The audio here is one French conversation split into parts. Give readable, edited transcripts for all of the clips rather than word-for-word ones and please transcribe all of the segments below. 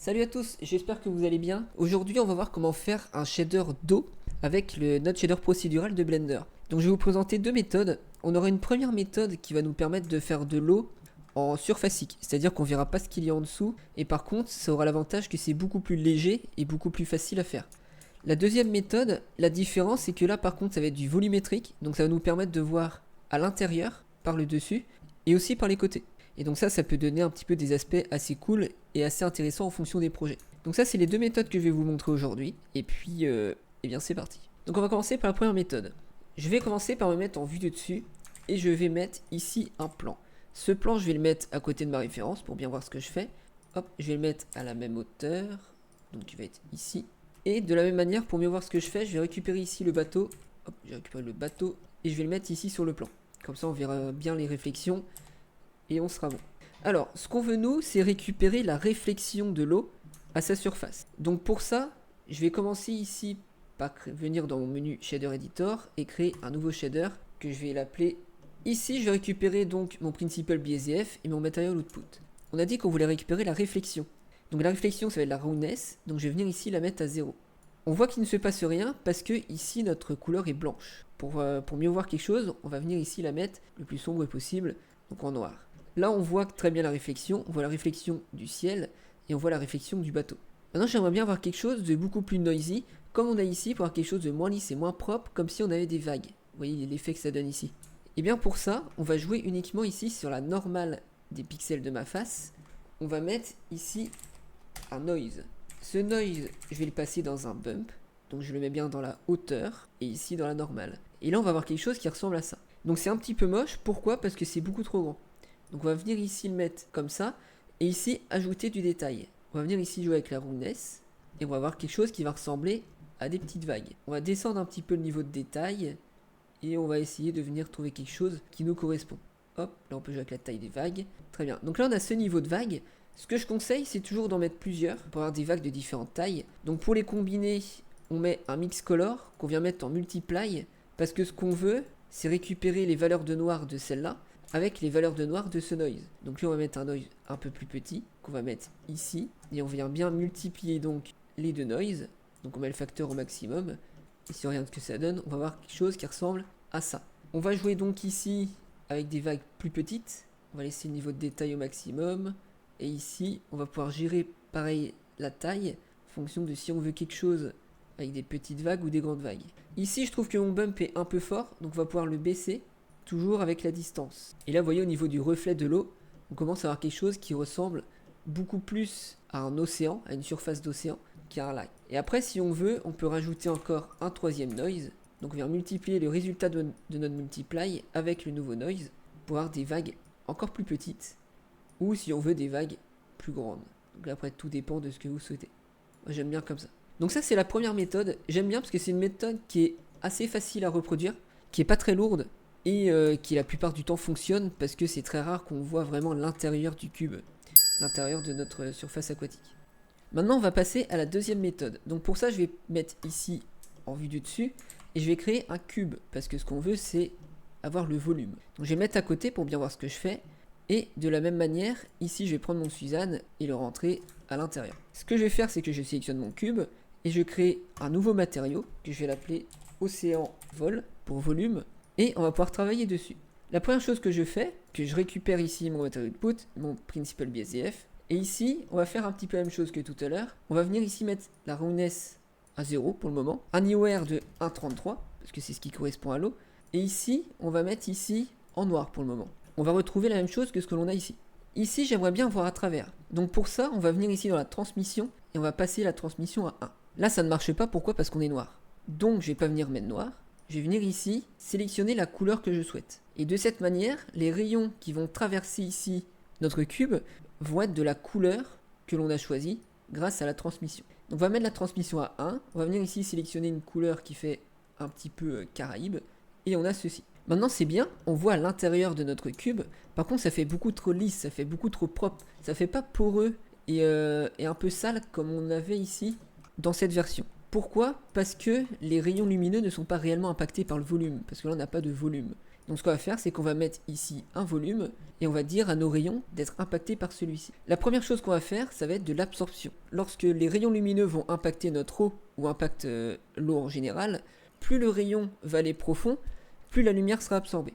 Salut à tous, j'espère que vous allez bien. Aujourd'hui, on va voir comment faire un shader d'eau avec le Node Shader procédural de Blender. Donc je vais vous présenter deux méthodes. On aura une première méthode qui va nous permettre de faire de l'eau en surfacique, c'est-à-dire qu'on verra pas ce qu'il y a en dessous, et par contre, ça aura l'avantage que c'est beaucoup plus léger et beaucoup plus facile à faire. La deuxième méthode, la différence, c'est que là par contre, ça va être du volumétrique, donc ça va nous permettre de voir à l'intérieur, par le dessus, et aussi par les côtés. Et donc ça peut donner un petit peu des aspects assez cool et assez intéressants en fonction des projets. Donc ça, c'est les deux méthodes que je vais vous montrer aujourd'hui. Et puis, eh bien c'est parti. Donc on va commencer par la première méthode. Je vais commencer par me mettre en vue de dessus et je vais mettre ici un plan. Ce plan, je vais le mettre à côté de ma référence pour bien voir ce que je fais. Hop, je vais le mettre à la même hauteur. Donc il va être ici. Et de la même manière, pour mieux voir ce que je fais, je vais récupérer ici le bateau. Hop, j'ai récupéré le bateau et je vais le mettre ici sur le plan. Comme ça, on verra bien les réflexions. Et on sera bon. Alors, ce qu'on veut nous, c'est récupérer la réflexion de l'eau à sa surface. Donc pour ça, je vais commencer ici par venir dans mon menu Shader Editor et créer un nouveau shader que je vais l'appeler. Ici, je vais récupérer donc mon Principal BSDF et mon Material Output. On a dit qu'on voulait récupérer la réflexion. Donc la réflexion, ça va être la roughness, donc je vais venir ici la mettre à 0. On voit qu'il ne se passe rien parce que ici, notre couleur est blanche. Pour mieux voir quelque chose, on va venir ici la mettre le plus sombre possible, donc en noir. Là, on voit très bien la réflexion, on voit la réflexion du ciel et on voit la réflexion du bateau. Maintenant, j'aimerais bien avoir quelque chose de beaucoup plus noisy, comme on a ici, pour avoir quelque chose de moins lisse et moins propre, comme si on avait des vagues. Vous voyez l'effet que ça donne ici. Et bien pour ça, on va jouer uniquement ici sur la normale des pixels de ma face. On va mettre ici un noise. Ce noise, je vais le passer dans un bump, donc je le mets bien dans la hauteur et ici dans la normale. Et là, on va avoir quelque chose qui ressemble à ça. Donc c'est un petit peu moche, pourquoi? Parce que c'est beaucoup trop grand. Donc on va venir ici le mettre comme ça, et ici ajouter du détail. On va venir ici jouer avec la roughness, et on va avoir quelque chose qui va ressembler à des petites vagues. On va descendre un petit peu le niveau de détail, et on va essayer de venir trouver quelque chose qui nous correspond. Hop, là on peut jouer avec la taille des vagues. Très bien, donc là on a ce niveau de vagues. Ce que je conseille, c'est toujours d'en mettre plusieurs, pour avoir des vagues de différentes tailles. Donc pour les combiner, on met un mix color, qu'on vient mettre en multiply, parce que ce qu'on veut, c'est récupérer les valeurs de noir de celle-là, avec les valeurs de noir de ce noise. Donc là on va mettre un noise un peu plus petit, qu'on va mettre ici, et on vient bien multiplier donc les deux noises, donc on met le facteur au maximum, et si on regarde ce que ça donne, on va voir quelque chose qui ressemble à ça. On va jouer donc ici avec des vagues plus petites, on va laisser le niveau de détail au maximum, et ici on va pouvoir gérer pareil la taille, en fonction de si on veut quelque chose avec des petites vagues ou des grandes vagues. Ici je trouve que mon bump est un peu fort, donc on va pouvoir le baisser, toujours avec la distance. Et là, vous voyez, au niveau du reflet de l'eau, on commence à avoir quelque chose qui ressemble beaucoup plus à un océan, à une surface d'océan, qu'à un lac. Et après, si on veut, on peut rajouter encore un troisième noise. Donc on vient multiplier le résultat de notre multiply avec le nouveau noise pour avoir des vagues encore plus petites, ou si on veut des vagues plus grandes. Donc là, après, tout dépend de ce que vous souhaitez. Moi, j'aime bien comme ça. Donc ça, c'est la première méthode. J'aime bien parce que c'est une méthode qui est assez facile à reproduire, qui est pas très lourde, et qui la plupart du temps fonctionne parce que c'est très rare qu'on voit vraiment l'intérieur du cube, l'intérieur de notre surface aquatique. Maintenant on va passer à la deuxième méthode. Donc pour ça je vais mettre ici en vue du dessus et je vais créer un cube parce que ce qu'on veut c'est avoir le volume. Donc je vais le mettre à côté pour bien voir ce que je fais, et de la même manière ici je vais prendre mon Suzanne et le rentrer à l'intérieur. Ce que je vais faire c'est que je sélectionne mon cube et je crée un nouveau matériau que je vais l'appeler Océan Vol pour volume. Et on va pouvoir travailler dessus. La première chose que je fais, que je récupère ici mon Material Output, mon Principal BSDF, et ici, on va faire un petit peu la même chose que tout à l'heure. On va venir ici mettre la roughness à 0 pour le moment, un IOR de 1.33, parce que c'est ce qui correspond à l'eau, et ici, on va mettre ici en noir pour le moment. On va retrouver la même chose que ce que l'on a ici. Ici, j'aimerais bien voir à travers. Donc pour ça, on va venir ici dans la transmission, et on va passer la transmission à 1. Là, ça ne marche pas, pourquoi? Parce qu'on est noir. Donc je vais pas venir mettre noir. Je vais venir ici, sélectionner la couleur que je souhaite. Et de cette manière, les rayons qui vont traverser ici notre cube vont être de la couleur que l'on a choisie grâce à la transmission. Donc on va mettre la transmission à 1, on va venir ici sélectionner une couleur qui fait un petit peu Caraïbe, et on a ceci. Maintenant c'est bien, on voit à l'intérieur de notre cube, par contre ça fait beaucoup trop lisse, ça fait beaucoup trop propre, ça fait pas poreux et un peu sale comme on avait ici dans cette version. Pourquoi? Parce que les rayons lumineux ne sont pas réellement impactés par le volume, parce que là on n'a pas de volume. Donc ce qu'on va faire, c'est qu'on va mettre ici un volume et on va dire à nos rayons d'être impactés par celui-ci. La première chose qu'on va faire, ça va être de l'absorption. Lorsque les rayons lumineux vont impacter notre eau ou impactent l'eau en général, plus le rayon va aller profond, plus la lumière sera absorbée.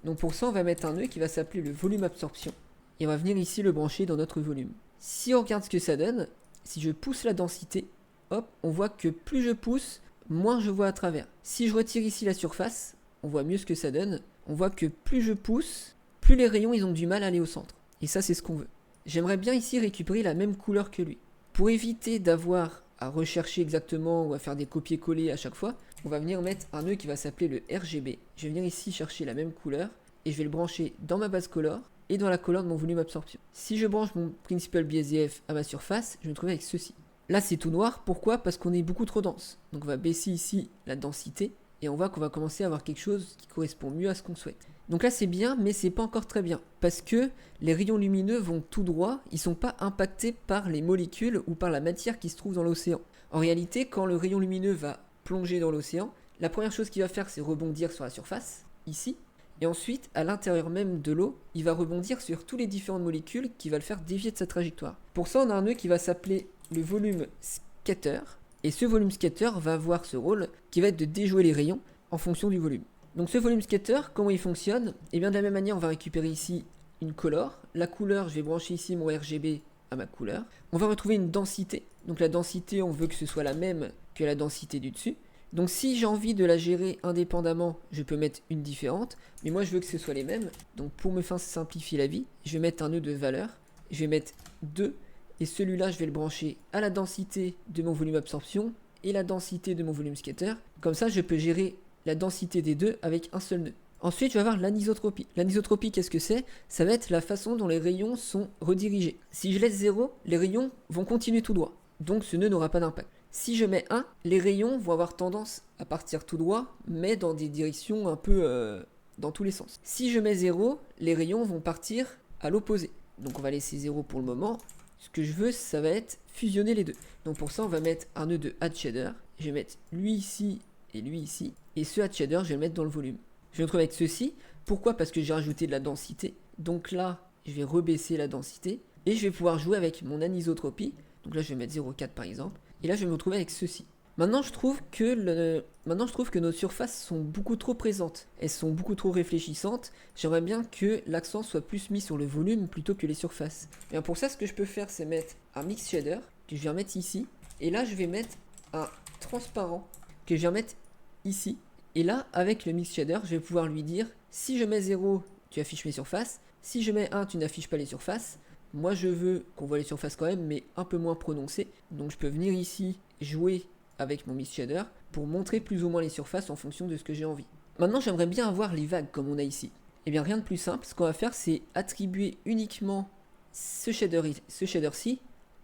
Donc pour ça, on va mettre un nœud qui va s'appeler le volume absorption. Et on va venir ici le brancher dans notre volume. Si on regarde ce que ça donne, si je pousse la densité, hop, on voit que plus je pousse, moins je vois à travers. Si je retire ici la surface, on voit mieux ce que ça donne. On voit que plus je pousse, plus les rayons ils ont du mal à aller au centre. Et ça, c'est ce qu'on veut. J'aimerais bien ici récupérer la même couleur que lui. Pour éviter d'avoir à rechercher exactement ou à faire des copier-coller à chaque fois, on va venir mettre un nœud qui va s'appeler le RGB. Je vais venir ici chercher la même couleur et je vais le brancher dans ma base color et dans la color de mon volume absorption. Si je branche mon principal BSDF à ma surface, je vais me trouver avec ceci. Là, c'est tout noir. Pourquoi? Parce qu'on est beaucoup trop dense. Donc on va baisser ici la densité et on voit qu'on va commencer à avoir quelque chose qui correspond mieux à ce qu'on souhaite. Donc là, c'est bien, mais c'est pas encore très bien parce que les rayons lumineux vont tout droit, ils sont pas impactés par les molécules ou par la matière qui se trouve dans l'océan. En réalité, quand le rayon lumineux va plonger dans l'océan, la première chose qu'il va faire, c'est rebondir sur la surface, ici, et ensuite, à l'intérieur même de l'eau, il va rebondir sur toutes les différentes molécules qui va le faire dévier de sa trajectoire. Pour ça, on a un nœud qui va s'appeler le volume scatter, et ce volume scatter va avoir ce rôle qui va être de déjouer les rayons en fonction du volume. Donc ce volume scatter, comment il fonctionne? Et bien de la même manière, on va récupérer ici une color. La couleur, je vais brancher ici mon RGB à ma couleur. On va retrouver une densité. Donc la densité, on veut que ce soit la même que la densité du dessus. Donc si j'ai envie de la gérer indépendamment, je peux mettre une différente. Mais moi, je veux que ce soit les mêmes. Donc pour me faire simplifier la vie, je vais mettre un nœud de valeur. Je vais mettre 2. Et celui-là, je vais le brancher à la densité de mon volume absorption et la densité de mon volume scatter. Comme ça, je peux gérer la densité des deux avec un seul nœud. Ensuite, je vais avoir l'anisotropie. L'anisotropie, qu'est-ce que c'est? Ça va être la façon dont les rayons sont redirigés. Si je laisse 0, les rayons vont continuer tout droit. Donc ce nœud n'aura pas d'impact. Si je mets 1, les rayons vont avoir tendance à partir tout droit, mais dans des directions un peu dans tous les sens. Si je mets 0, les rayons vont partir à l'opposé. Donc on va laisser 0 pour le moment. Ce que je veux, ça va être fusionner les deux. Donc pour ça, on va mettre un nœud de add shader. Je vais mettre lui ici et lui ici. Et ce add shader, je vais le mettre dans le volume. Je vais me retrouver avec ceci. Pourquoi? Parce que j'ai rajouté de la densité. Donc là, je vais rebaisser la densité. Et je vais pouvoir jouer avec mon anisotropie. Donc là, je vais mettre 0,4 par exemple. Et là, je vais me retrouver avec ceci. Maintenant, je trouve que nos surfaces sont beaucoup trop présentes. Elles sont beaucoup trop réfléchissantes. J'aimerais bien que l'accent soit plus mis sur le volume plutôt que les surfaces. Et pour ça, ce que je peux faire, c'est mettre un mix shader que je vais remettre ici. Et là, je vais mettre un transparent que je vais remettre ici. Et là, avec le mix shader, je vais pouvoir lui dire, si je mets 0, tu affiches mes surfaces. Si je mets 1, tu n'affiches pas les surfaces. Moi, je veux qu'on voit les surfaces quand même, mais un peu moins prononcées. Donc, je peux venir ici jouer avec mon mix shader pour montrer plus ou moins les surfaces en fonction de ce que j'ai envie. Maintenant, j'aimerais bien avoir les vagues comme on a ici. Et bien, rien de plus simple. Ce qu'on va faire, c'est attribuer uniquement ce shader-ci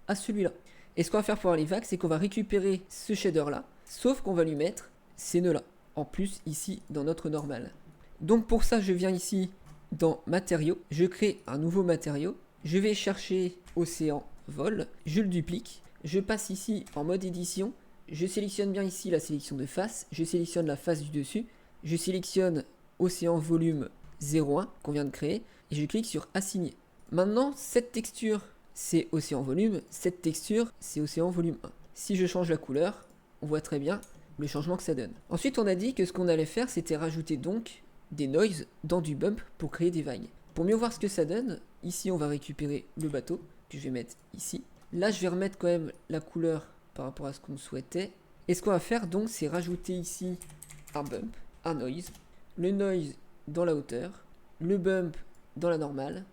à celui-là. Et ce qu'on va faire pour avoir les vagues, c'est qu'on va récupérer ce shader-là, sauf qu'on va lui mettre ces nœuds-là, en plus ici dans notre normal. Donc pour ça, je viens ici dans matériaux, je crée un nouveau matériau, je vais chercher océan vol, je le duplique, je passe ici en mode édition, je sélectionne bien ici la sélection de face, je sélectionne la face du dessus, je sélectionne océan volume 01 qu'on vient de créer et je clique sur assigner. Maintenant, cette texture c'est océan volume, cette texture c'est océan volume 1. Si je change la couleur, on voit très bien le changement que ça donne. Ensuite, on a dit que ce qu'on allait faire, c'était rajouter donc des noise dans du bump pour créer des vagues. Pour mieux voir ce que ça donne, ici on va récupérer le bateau que je vais mettre ici. Là, je vais remettre quand même la couleur par rapport à ce qu'on souhaitait. Et ce qu'on va faire donc, c'est rajouter ici un bump, un noise, le noise dans la hauteur, le bump dans la normale,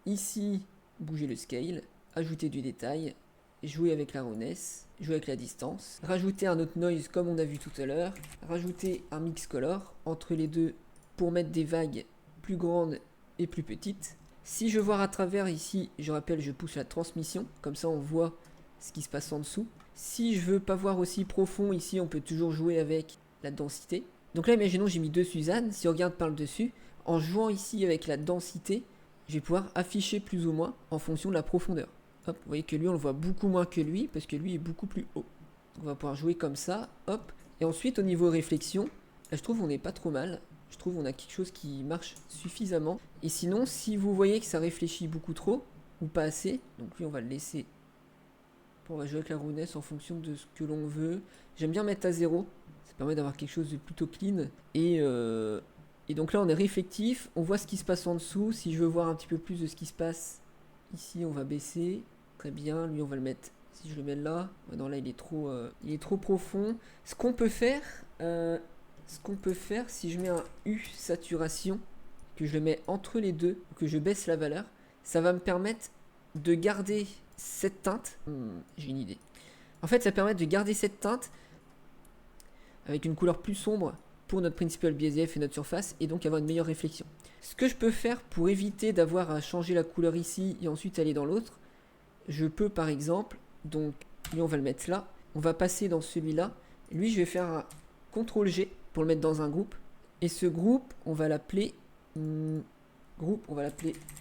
ici bouger le scale, ajouter du détail, jouer avec la rawness, jouer avec la distance, rajouter un autre noise comme on a vu tout à l'heure, rajouter un mix color entre les deux pour mettre des vagues plus grandes et plus petites. Si je vois à travers ici, je rappelle, je pousse la transmission, comme ça on voit ce qui se passe en dessous. Si je veux pas voir aussi profond, ici on peut toujours jouer avec la densité. Donc là, imaginons j'ai mis 2 Suzanne, si on regarde par le dessus, en jouant ici avec la densité, je vais pouvoir afficher plus ou moins en fonction de la profondeur. Hop, vous voyez que lui on le voit beaucoup moins que lui, parce que lui est beaucoup plus haut. Donc on va pouvoir jouer comme ça, hop. Et ensuite au niveau réflexion, là je trouve on n'est pas trop mal. Je trouve on a quelque chose qui marche suffisamment. Et sinon, si vous voyez que ça réfléchit beaucoup trop, ou pas assez, donc lui on va le laisser. On va jouer avec la roughness en fonction de ce que l'on veut. J'aime bien mettre à 0, ça permet d'avoir quelque chose de plutôt clean. Et donc là on est réflectif, on voit ce qui se passe en dessous. Si je veux voir un petit peu plus de ce qui se passe, ici on va baisser. Très bien, lui on va le mettre. Si je le mets là, non là il est trop profond. Ce qu'on peut faire, si je mets un U saturation, que je le mets entre les deux, que je baisse la valeur, ça va me permettre de garder cette teinte. J'ai une idée. En fait, ça permet de garder cette teinte avec une couleur plus sombre pour notre principal BSDF et notre surface, et donc avoir une meilleure réflexion. Ce que je peux faire pour éviter d'avoir à changer la couleur ici et ensuite aller dans l'autre, je peux par exemple, donc lui on va le mettre là, on va passer dans celui-là, lui je vais faire un CTRL G pour le mettre dans un groupe, et ce groupe on va l'appeler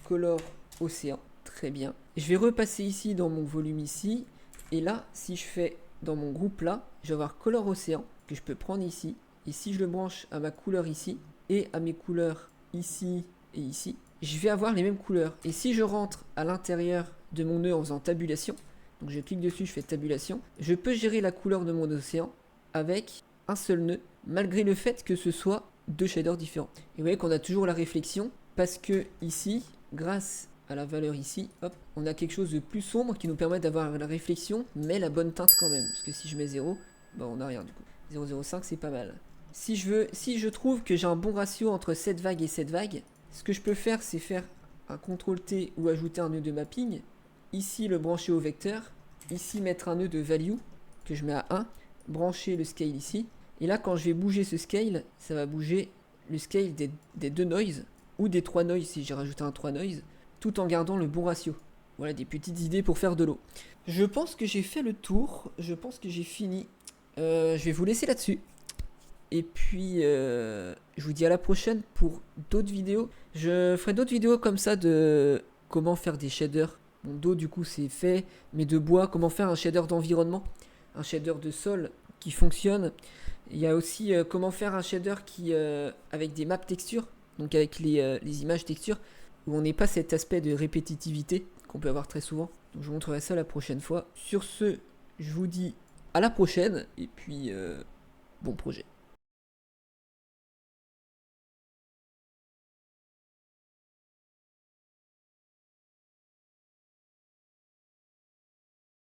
Color Océan. Très bien. Je vais repasser ici dans mon volume ici, et là si je fais dans mon groupe là, je vais avoir Color Océan que je peux prendre ici, et si je le branche à ma couleur ici et à mes couleurs ici et ici, je vais avoir les mêmes couleurs. Et si je rentre à l'intérieur de mon nœud en faisant tabulation, donc je clique dessus, je fais tabulation, je peux gérer la couleur de mon océan avec un seul nœud, malgré le fait que ce soit deux shaders différents. Et vous voyez qu'on a toujours la réflexion, parce que ici, grâce à la valeur ici, hop, on a quelque chose de plus sombre qui nous permet d'avoir la réflexion, mais la bonne teinte quand même. Parce que si je mets 0, bah on n'a rien du coup. 0,05 c'est pas mal. Si je trouve que j'ai un bon ratio entre cette vague et cette vague, ce que je peux faire, c'est faire un CTRL-T ou ajouter un nœud de mapping. Ici, le brancher au vecteur. Ici, mettre un nœud de value que je mets à 1. Brancher le scale ici. Et là, quand je vais bouger ce scale, ça va bouger le scale des deux noise ou des 3 noise si j'ai rajouté un 3 noise, tout en gardant le bon ratio. Voilà des petites idées pour faire de l'eau. Je pense que j'ai fait le tour. Je pense que j'ai fini. Je vais vous laisser là-dessus. Et puis, je vous dis à la prochaine pour d'autres vidéos. Je ferai d'autres vidéos comme ça de comment faire des shaders. Mon dos, du coup, c'est fait, mais de bois. Comment faire un shader d'environnement, un shader de sol qui fonctionne. Il y a aussi comment faire un shader qui avec des maps textures, donc avec les images textures, où on n'est pas cet aspect de répétitivité qu'on peut avoir très souvent. Donc, je vous montrerai ça la prochaine fois. Sur ce, je vous dis à la prochaine, et puis bon projet.